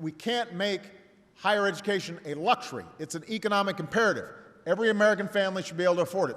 We can't make higher education a luxury. It's an economic imperative. Every American family should be able to afford it.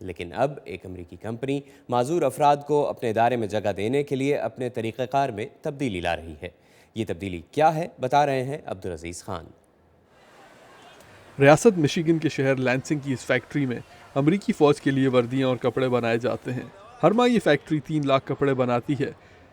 لیکن اب ایک امریکی company معذور افراد کو اپنے ادارے میں جگہ دینے کے لیے اپنے طریقہ کار میں تبدیلی لا رہی ہے۔ یہ تبدیلی کیا ہے، بتا رہے ہیں عبدالعزیز خان۔ ریاست مشیگن کے شہر لینسنگ کی اس فیکٹری میں امریکی فوج کے لیے وردیاں اور کپڑے بنائے جاتے ہیں۔ ہر ماہ یہ فیکٹری 3 لاکھ کپڑے بناتی ہے،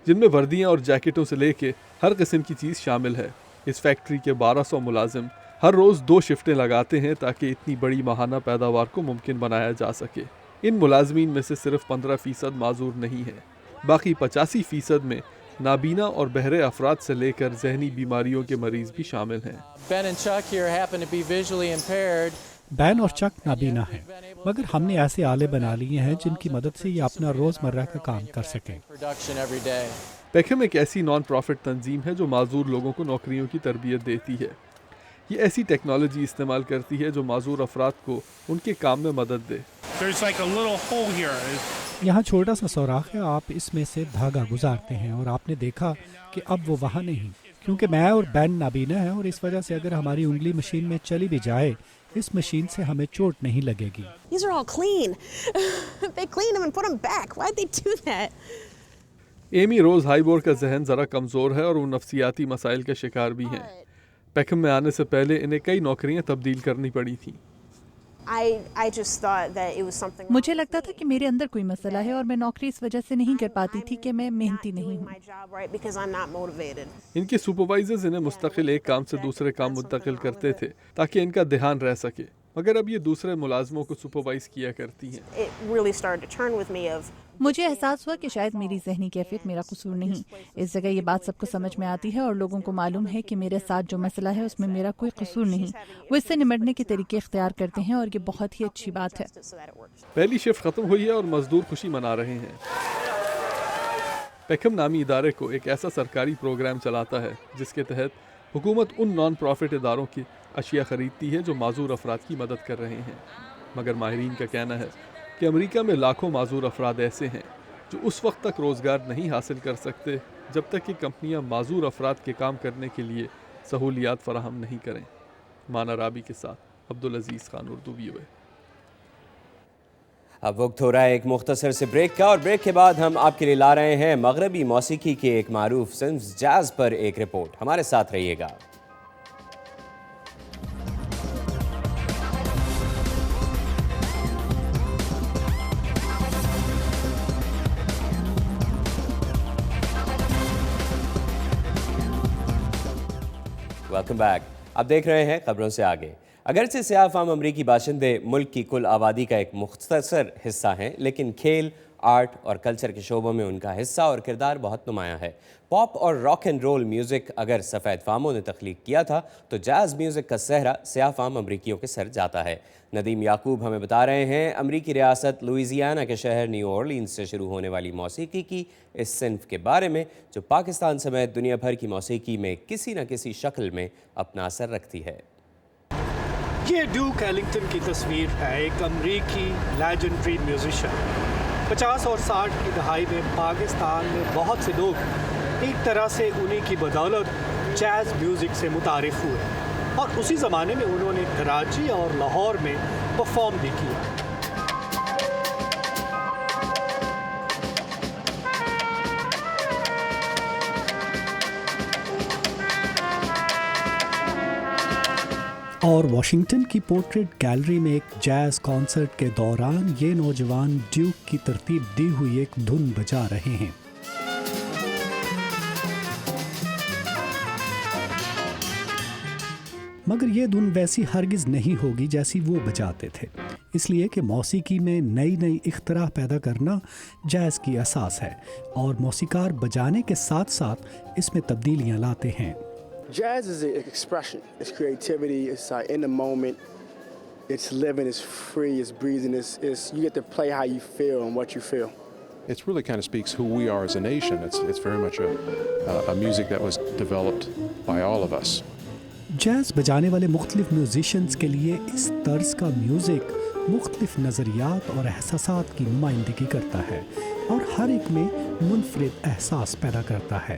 جن میں وردیاں اور جیکٹوں سے لے کے ہر قسم کی چیز شامل ہے۔ اس فیکٹری کے 1200 ملازم ہر روز 2 شفٹیں لگاتے ہیں تاکہ اتنی بڑی ماہانہ پیداوار کو ممکن بنایا جا سکے۔ ان ملازمین میں سے صرف 15% معذور نہیں ہیں، باقی 85% میں نابینا اور بہرے افراد سے لے کر ذہنی بیماریوں کے مریض بھی شامل ہیں۔ بین اور چک نابینا ہیں، مگر ہم نے ایسے آلے بنا لیے ہیں جن کی مدد سے یہ اپنا روزمرہ کا کام کر سکیں۔ پیکھم ایک ایسی نان پروفٹ تنظیم ہے جو معذور لوگوں کو نوکریوں کی تربیت دیتی ہے۔ یہ ایسی ٹیکنالوجی استعمال کرتی ہے جو معذور افراد کو ان کے کام میں مدد دے۔ یہاں چھوٹا سا سوراخ ہے، آپ اس میں سے دھاگا گزارتے ہیں اور آپ نے دیکھا کہ اب وہ وہاں نہیں، کیونکہ میں اور بین نابینا ہے، اور اس وجہ سے اگر ہماری انگلی مشین میں چلی بھی جائے اس مشین سے ہمیں چوٹ نہیں لگے گی۔ These are all clean. They cleaned them and put them back. Why'd they do that? ایمی روز ہائیبور کا ذہن ذرا کمزور ہے اور وہ نفسیاتی مسائل کا شکار بھی ہیں۔ پیکھم میں آنے سے پہلے انہیں کئی نوکریاں تبدیل کرنی پڑی تھیں۔ I just thought that it was something. مجھے لگتا تھا کہ میرے اندر کوئی مسئلہ ہے اور میں نوکری اس وجہ سے نہیں کر پاتی تھی کہ میں محنتی نہیں ہوں۔ My job right because I'm not motivated. ان کے سپروائزرز انہیں مستقل ایک کام سے دوسرے کام منتقل کرتے تھے تاکہ ان کا دھیان رہ سکے، مگر اب یہ دوسرے ملازموں کو سپروائز کیا کرتی ہیں۔ It really started to turn with me of مجھے احساس ہوا کہ شاید میری ذہنی کیفیت میرا قصور نہیں۔ اس جگہ یہ بات سب کو سمجھ میں آتی ہے اور لوگوں کو معلوم ہے کہ میرے ساتھ جو مسئلہ ہے اس میں میرا کوئی قصور نہیں۔ وہ اس سے نمٹنے کے طریقے اختیار کرتے ہیں اور یہ بہت ہی اچھی بات ہے۔ so that it works. پہلی شفٹ ختم ہوئی ہے اور مزدور خوشی منا رہے ہیں۔ پیکھم نامی ادارے کو ایک ایسا سرکاری پروگرام چلاتا ہے جس کے تحت حکومت ان نان پروفٹ اداروں کی اشیاء خریدتی ہے جو معذور افراد کی مدد کر رہے ہیں، مگر ماہرین کا کہنا ہے کہ امریکہ میں لاکھوں معذور افراد ایسے ہیں جو اس وقت تک روزگار نہیں حاصل کر سکتے جب تک کہ کمپنیاں معذور افراد کے کام کرنے کے لیے سہولیات فراہم نہیں کریں۔ مانا رابی کے ساتھ عبدالعزیز خان، اردو VOA۔ اب وقت ہو رہا ہے ایک مختصر سے بریک کا، اور بریک کے بعد ہم آپ کے لیے لا رہے ہیں مغربی موسیقی کے ایک معروف صنف جاز پر ایک رپورٹ۔ ہمارے ساتھ رہیے گا۔ Welcome back. اب دیکھ رہے ہیں خبروں سے آگے۔ اگرچہ سیاہ فام امریکی باشندے ملک کی کل آبادی کا ایک مختصر حصہ ہیں، لیکن کھیل، آرٹ اور کلچر کے شعبوں میں ان کا حصہ اور کردار بہت نمایاں ہے۔ پاپ اور راک اینڈ رول میوزک اگر سفید فاموں نے تخلیق کیا تھا تو جاز میوزک کا صحرا سیاہ فام امریکیوں کے سر جاتا ہے۔ ندیم یعقوب ہمیں بتا رہے ہیں امریکی ریاست لوئیزیانا کے شہر نیو اورلینز سے شروع ہونے والی موسیقی کی اس صنف کے بارے میں جو پاکستان سمیت دنیا بھر کی موسیقی میں کسی نہ کسی شکل میں اپنا اثر رکھتی ہے۔ یہ ڈیوک ایلنگٹن کی تصویر ہے، ایک امریکی لیجنڈری میوزیشین۔ 50 اور 60 کی دہائی میں پاکستان میں بہت سے لوگ ایک طرح سے انہی کی بدولت جاز میوزک سے متعارف ہوئے، اور اسی زمانے میں انہوں نے کراچی اور لاہور میں پرفارم بھی کیا۔ اور واشنگٹن کی پورٹریٹ گیلری میں ایک جاز کانسرٹ کے دوران یہ نوجوان ڈیوک کی ترتیب دی ہوئی ایک دھن بجا رہے ہیں۔ مگر یہ دھن ویسی ہرگز نہیں ہوگی جیسی وہ بجاتے تھے، اس لیے کہ موسیقی میں نئی نئی اختراع پیدا کرنا جاز کی اساس ہے، اور موسیقار بجانے کے ساتھ ساتھ اس میں تبدیلیاں لاتے ہیں۔ Jazz is an expression. It's creativity. It's in the moment. It's living. It's free. It's breathing. It's you get to play how you feel and what you feel. It really kind of speaks who we are as a nation. It's very much a music that was developed by all of us. Jazz بجانے والے مختلف musicians کے لیے اس طرز کا music مختلف نظریات اور احساسات کی نمائندگی کرتا ہے اور ہر ایک میں منفرد احساس پیدا کرتا ہے۔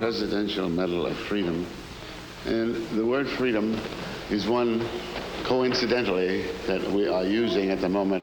Presidential Medal of Freedom, and the word freedom is one coincidentally that we are using at the moment.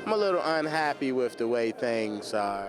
I'm a little unhappy with the way things are.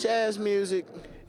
Jazz music.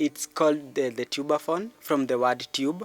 It's called the tubaphone from the word tube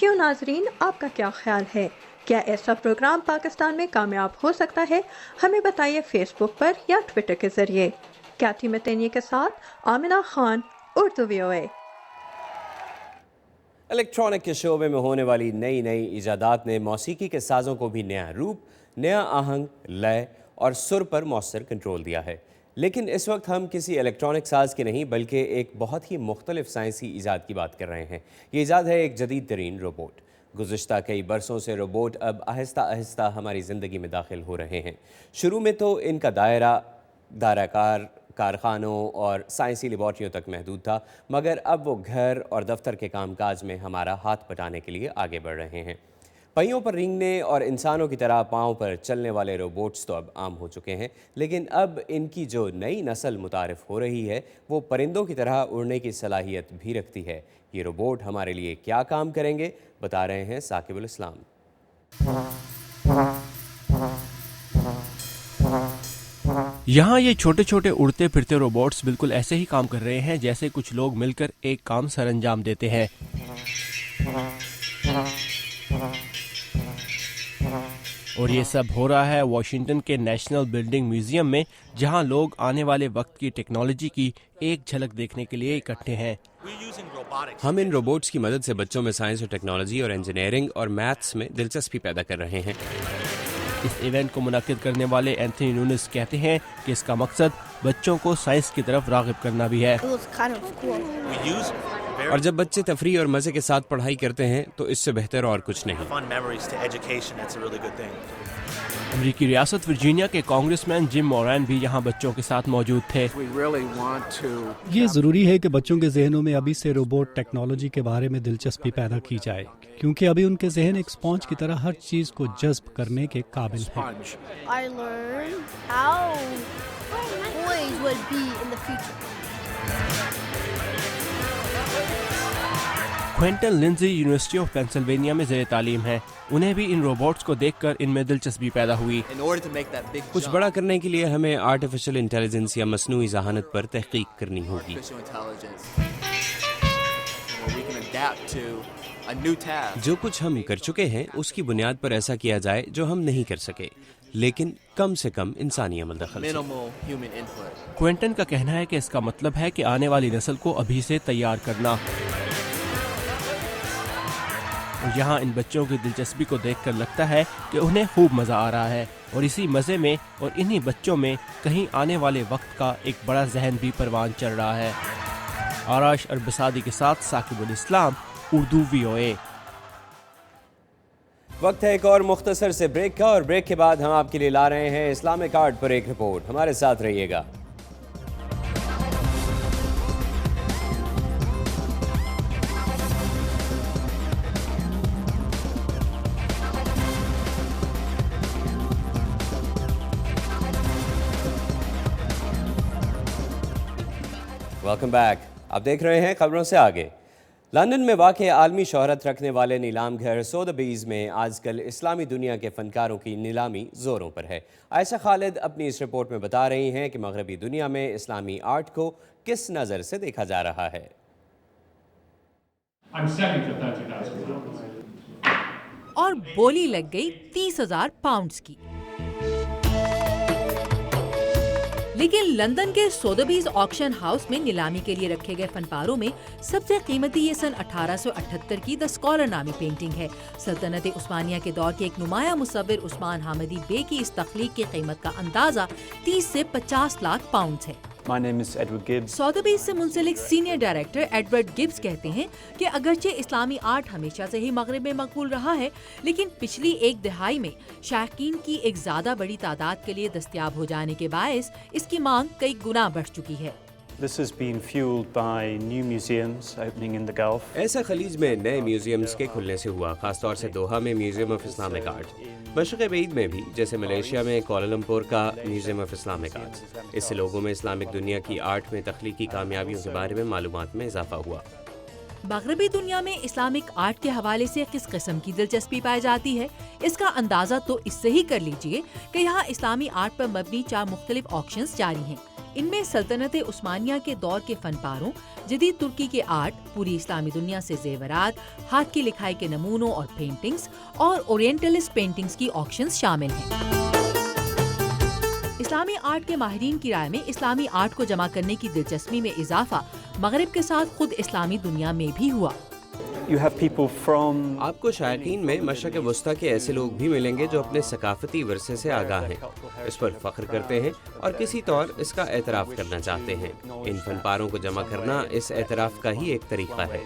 کیوں ناظرین، آپ کا کیا خیال ہے؟ کیا ایسا programme Pakistan میں کامیاب ہو سکتا ہے؟ ہمیں بتائیے فیس بک پر یا ٹویٹر کے ذریعے۔ کیتھی متینی کے ساتھ آمنہ خان، اردو VOA۔ الیکٹرانک کے شعبے میں ہونے والی نئی ایجادات نے موسیقی کے سازوں کو بھی نیا روپ، نیا آہنگ، لے اور سر پر مؤثر کنٹرول دیا ہے۔ لیکن اس وقت ہم کسی الیکٹرانک ساز کی نہیں بلکہ ایک بہت ہی مختلف سائنسی ایجاد کی بات کر رہے ہیں۔ یہ ایجاد ہے ایک جدید ترین روبوٹ۔ گزشتہ کئی برسوں سے روبوٹ اب آہستہ آہستہ ہماری زندگی میں داخل ہو رہے ہیں۔ شروع میں تو ان کا دائرہ کارخانوں اور سائنسی لیبارٹریوں تک محدود تھا، مگر اب وہ گھر اور دفتر کے کام کاج میں ہمارا ہاتھ بٹانے کے لیے آگے بڑھ رہے ہیں۔ پہیوں پر رینگنے اور انسانوں کی طرح پاؤں پر چلنے والے روبوٹس تو اب عام ہو چکے ہیں، لیکن اب ان کی جو نئی نسل متعارف ہو رہی ہے وہ پرندوں کی طرح اڑنے کی صلاحیت بھی رکھتی ہے۔ یہ روبوٹ ہمارے لیے کیا کام کریں گے، بتا رہے ہیں ثاقب الاسلام۔ یہاں یہ چھوٹے چھوٹے اڑتے پھرتے روبوٹس بالکل ایسے ہی کام کر رہے ہیں جیسے کچھ لوگ مل کر ایک کام سر انجام دیتے ہیں۔ اور یہ سب ہو رہا ہے واشنگٹن کے نیشنل بلڈنگ میوزیم میں، جہاں لوگ آنے والے وقت کی ٹیکنالوجی کی ایک جھلک دیکھنے کے لیے اکٹھے ہیں۔ ہم ان روبوٹس کی مدد سے بچوں میں سائنس اور ٹیکنالوجی اور انجینئرنگ اور میتھس میں دلچسپی پیدا کر رہے ہیں۔ اس ایونٹ کو منعقد کرنے والے اینتھنی نونس کہتے ہیں کہ اس کا مقصد بچوں کو سائنس کی طرف راغب کرنا بھی ہے۔ اور جب بچے تفریح اور مزے کے ساتھ پڑھائی کرتے ہیں تو اس سے بہتر اور کچھ نہیں۔ امریکی ریاست ورجینیا کے کانگریس مین جم مورین بھی یہاں بچوں کے ساتھ موجود تھے۔ یہ ضروری ہے کہ بچوں کے ذہنوں میں ابھی سے روبوٹ ٹیکنالوجی کے بارے میں دلچسپی پیدا کی جائے، کیونکہ ابھی ان کے ذہن ایک اسپونج کی طرح ہر چیز کو جذب کرنے کے قابل ہیں۔ کوئنٹن لنزی یونیورسٹی آف پینسلوینیا میں زیر تعلیم ہے۔ انہیں بھی ان روبوٹس کو دیکھ کر ان میں دلچسپی پیدا ہوئی۔ کچھ بڑا کرنے کے لیے ہمیں آرٹیفیشل انٹیلیجنس یا مصنوعی ذہانت پر تحقیق کرنی ہوگی۔ جو کچھ ہم کر چکے ہیں اس کی بنیاد پر ایسا کیا جائے جو ہم نہیں کر سکے، لیکن کم سے کم انسانی عمل دخل سے۔ کوئنٹن کا کہنا ہے کہ اس کا مطلب ہے کہ آنے والی نسل کو ابھی سے تیار کرنا۔ اور یہاں ان بچوں کی دلچسپی کو دیکھ کر لگتا ہے کہ انہیں خوب مزہ آ رہا ہے، اور اسی مزے میں اور انہی بچوں میں کہیں آنے والے وقت کا ایک بڑا ذہن بھی پروان چڑھ رہا ہے۔ آراش اربسادی کے ساتھ ثاقب الاسلام، اردو VOA۔ وقت ہے ایک اور مختصر سے بریک کا، اور بریک کے بعد ہم آپ کے لیے لا رہے ہیں اسلامک آرٹ پر ایک رپورٹ۔ ہمارے ساتھ رہیے گا۔ Welcome back. آپ دیکھ رہے ہیں خبروں سے آگے۔ لندن میں واقع عالمی شہرت رکھنے والے نیلام گھر سودھبیز میں آج کل اسلامی دنیا کے فنکاروں کی نیلامی زوروں پر ہے۔ عائشہ خالد اپنی اس رپورٹ میں بتا رہی ہیں کہ مغربی دنیا میں اسلامی آرٹ کو کس نظر سے دیکھا جا رہا ہے۔ اور بولی لگ گئی 30,000 پاؤنڈز کی۔ لیکن لندن کے سودھبیز آکشن ہاؤس میں نیلامی کے لیے رکھے گئے فن پاروں میں سب سے قیمتی یہ سن 1878 کی دی اسکالر نامی پینٹنگ ہے۔ سلطنت عثمانیہ کے دور کے ایک نمایاں مصور عثمان حامدی بے کی اس تخلیق کی قیمت کا اندازہ 30 سے 50 لاکھ پاؤنڈز ہے۔ سودھبیز سے منسلک سینئر ڈائریکٹر ایڈورڈ گبز کہتے ہیں کہ اگرچہ اسلامی آرٹ ہمیشہ سے ہی مغرب میں مقبول رہا ہے، لیکن پچھلی ایک دہائی میں شائقین کی ایک زیادہ بڑی تعداد کے لیے دستیاب ہو جانے کے باعث اس کی مانگ کئی گنا بڑھ چکی ہے۔ ایسا خلیج میں نئے میوزیمز کے کھلنے سے ہوا، خاص طور سے دوحہ میں میوزیم آف اسلامک آرٹ، مشرق بعید میں بھی جیسے ملیشیا میں کوالالمپور کا میوزیم آف اسلامک آرٹ۔ اس سے لوگوں میں اسلامک دنیا کی آرٹ میں تخلیقی کامیابیوں کے بارے میں معلومات میں اضافہ ہوا۔ مغربی دنیا میں اسلامک آرٹ کے حوالے سے کس قسم کی دلچسپی پائی جاتی ہے، اس کا اندازہ تو اس سے ہی کر لیجئے کہ یہاں اسلامی آرٹ پر مبنی 4 مختلف آکشنز جاری ہیں۔ ان میں سلطنت عثمانیہ کے دور کے فن پاروں، جدید ترکی کے آرٹ، پوری اسلامی دنیا سے زیورات، ہاتھ کی لکھائی کے نمونوں اور پینٹنگز اور اورینٹلسٹ پینٹنگز کی آکشنز شامل ہیں۔ اسلامی آرٹ کے ماہرین کی رائے میں اسلامی آرٹ کو جمع کرنے کی دلچسپی میں اضافہ مغرب کے ساتھ خود اسلامی دنیا میں بھی ہوا۔ آپ کو شائقین میں مشرق وسطیٰ کے ایسے لوگ بھی ملیں گے جو اپنے ثقافتی ورثے سے آگاہ ہیں، اس پر فخر کرتے ہیں اور کسی طور اس کا اعتراف کرنا چاہتے ہیں۔ ان فن پاروں کو جمع کرنا اس اعتراف کا ہی ایک طریقہ ہے۔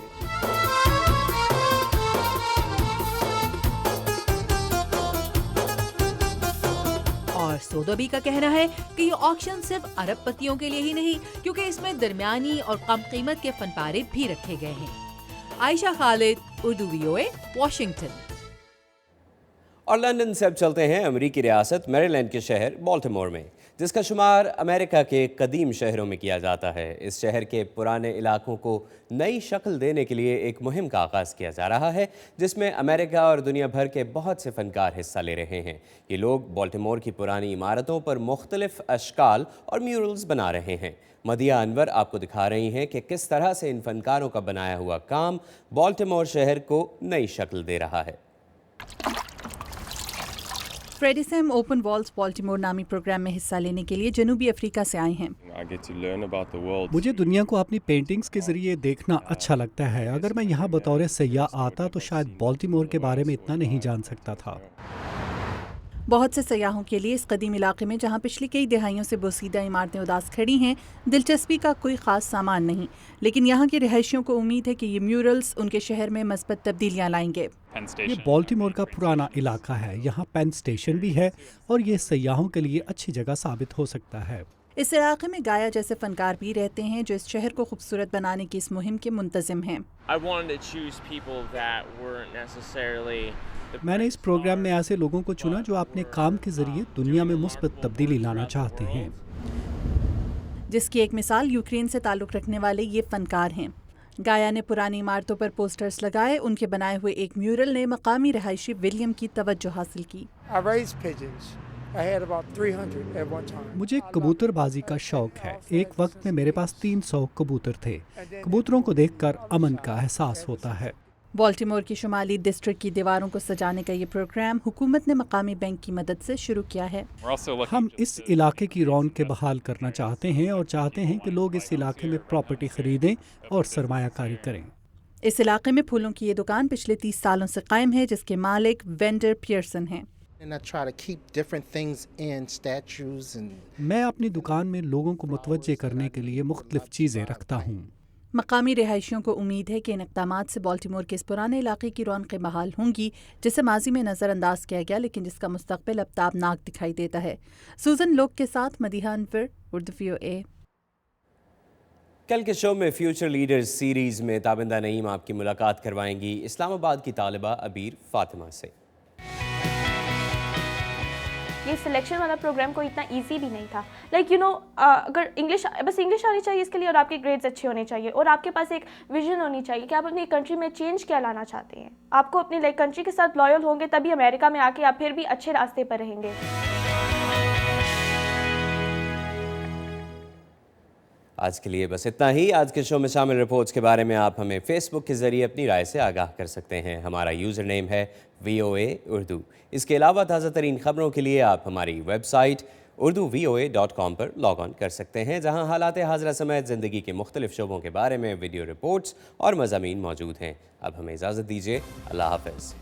اور سودابی کا کہنا ہے کہ یہ آکشن صرف ارب پتیوں کے لیے ہی نہیں، کیونکہ اس میں درمیانی اور کم قیمت کے فن پارے بھی رکھے گئے ہیں۔ عائشہ خالد، اردو VOA، واشنگٹن۔ اور لندن سے اب چلتے ہیں امریکی ریاست میری لینڈ کے شہر بالٹیمور میں، جس کا شمار امریکہ کے قدیم شہروں میں کیا جاتا ہے۔ اس شہر کے پرانے علاقوں کو نئی شکل دینے کے لیے ایک مہم کا آغاز کیا جا رہا ہے، جس میں امریکہ اور دنیا بھر کے بہت سے فنکار حصہ لے رہے ہیں۔ یہ لوگ بالٹیمور کی پرانی عمارتوں پر مختلف اشکال اور میورلز بنا رہے ہیں۔ مدیہ انور آپ کو دکھا رہی ہیں کہ کس طرح سے ان فنکاروں کا بنایا ہوا کام بالٹیمور شہر کو نئی شکل دے رہا ہے۔ فریڈیسم اوپن والز بالٹیمور نامی پروگرام میں حصہ لینے کے لیے جنوبی افریقہ سے آئے ہیں۔ مجھے دنیا کو اپنی پینٹنگز کے ذریعے دیکھنا اچھا لگتا ہے۔ اگر میں یہاں بطور سیاح آتا تو شاید بالٹیمور کے بارے میں اتنا نہیں جان سکتا تھا۔ بہت سے سیاحوں کے لیے اس قدیم علاقے میں، جہاں پچھلی کئی دہائیوں سے بوسیدہ عمارتیں اداس کھڑی ہیں، دلچسپی کا کوئی خاص سامان نہیں، لیکن یہاں کے رہائشیوں کو امید ہے کہ یہ میورلز ان کے شہر میں مثبت تبدیلیاں لائیں گے۔ یہ بالٹیمور کا پرانا علاقہ ہے، یہاں پین اسٹیشن بھی ہے اور یہ سیاحوں کے لیے اچھی جگہ ثابت ہو سکتا ہے۔ اس علاقے میں گایا جیسے فنکار بھی رہتے ہیں جو اس شہر کو خوبصورت بنانے کی اس مہم کے منتظم ہیں۔ میں نے اس پروگرام میں ایسے لوگوں کو چنا جو اپنے کام کے ذریعے دنیا میں مثبت تبدیلی لانا چاہتے ہیں، جس کی ایک مثال یوکرین سے تعلق رکھنے والے یہ فنکار ہیں۔ گایا نے پرانی عمارتوں پر پوسٹرز لگائے، ان کے بنائے ہوئے ایک میورل نے مقامی رہائشی ولیم کی توجہ حاصل کی۔ مجھے کبوتر بازی کا شوق ہے۔ ایک وقت میں میرے پاس 300 کبوتر تھے۔ کبوتروں کو دیکھ کر امن کا احساس ہوتا ہے۔ بالٹیمور کی شمالی ڈسٹرکٹ کی دیواروں کو سجانے کا یہ پروگرام حکومت نے مقامی بینک کی مدد سے شروع کیا ہے۔ ہم اس علاقے کی رونق کے بحال کرنا چاہتے ہیں اور چاہتے ہیں کہ لوگ اس علاقے میں پراپرٹی خریدیں اور سرمایہ کاری کریں۔ اس علاقے میں پھولوں کی یہ دکان پچھلے 30 سالوں سے قائم ہے، جس کے مالک وینڈر پیئرسن ہیں۔ میں اپنی دکان میں لوگوں کو متوجہ کرنے کے لیے مختلف چیزیں رکھتا ہوں۔ مقامی رہائشیوں کو امید ہے کہ ان اقدامات سے بالٹیمور کے اس پرانے علاقے کی رونقیں بحال ہوں گی، جسے ماضی میں نظر انداز کیا گیا لیکن جس کا مستقبل اب تابناک دکھائی دیتا ہے۔ سوزن لوک کے ساتھ مدیحہ انور، اردو VOA۔ کل کے شو میں فیوچر لیڈرز سیریز میں تابندہ نعیم آپ کی ملاقات کروائیں گی اسلام آباد کی طالبہ عبیر فاطمہ سے۔ یہ سلیکشن والا پروگرام کوئی اتنا ایزی بھی نہیں تھا، لائک اگر بس انگلش آنی چاہیے اس کے لیے، اور آپ کے گریڈز اچھے ہونے چاہیے، اور آپ کے پاس ایک ویژن ہونی چاہیے کہ آپ اپنی کنٹری میں چینج کیا لانا چاہتے ہیں۔ آپ کو اپنی کنٹری کے ساتھ لائل ہوں گے تبھی امریکہ میں آ کے آپ پھر بھی اچھے راستے پر رہیں گے۔ آج کے لیے بس اتنا ہی۔ آج کے شو میں شامل رپورٹس کے بارے میں آپ ہمیں فیس بک کے ذریعے اپنی رائے سے آگاہ کر سکتے ہیں۔ ہمارا یوزر نیم ہے VOA اردو۔ اس کے علاوہ تازہ ترین خبروں کے لیے آپ ہماری ویب سائٹ urduvoa.com پر لاگ آن کر سکتے ہیں، جہاں حالات حاضرہ سمیت زندگی کے مختلف شعبوں کے بارے میں ویڈیو رپورٹس اور مضامین موجود ہیں۔ اب ہمیں اجازت دیجیے، اللہ حافظ۔